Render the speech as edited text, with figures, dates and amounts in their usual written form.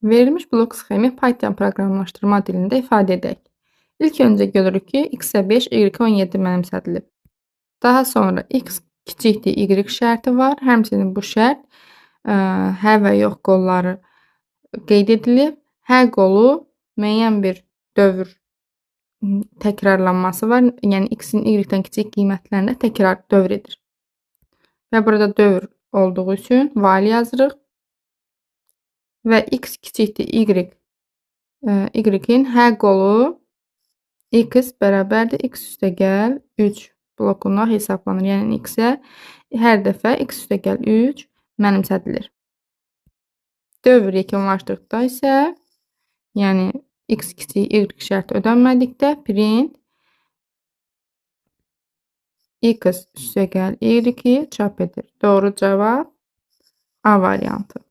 Verilmiş blok sxemi Python proqramlaşdırma dilində ifadə edək. İlk öncə görürük ki, x-ə 5, y-ə 17 mənimsədilib. Daha sonra x kiçikdir y şərti var. Həmçinin bu şərt hə və yox qolları qeyd edilib. Hə qolu müəyyən bir dövr təkrarlanması var. Yəni x-in y-dən kiçik qiymətlərində təkrar dövr edir. Və burada dövr olduğu üçün while yazırıq. Və x kiçikdir y-in hə qolu x bərabərdir x üstə gəl 3 blokuna hesablanır. Yəni x-ə hər dəfə x üstə gəl 3 mənimsədilir. Dövr yekunlaşdıqda isə, yəni x kiçik y şərti ödənmədikdə print x üstə gəl y çap edir. Doğru cavab A variantı.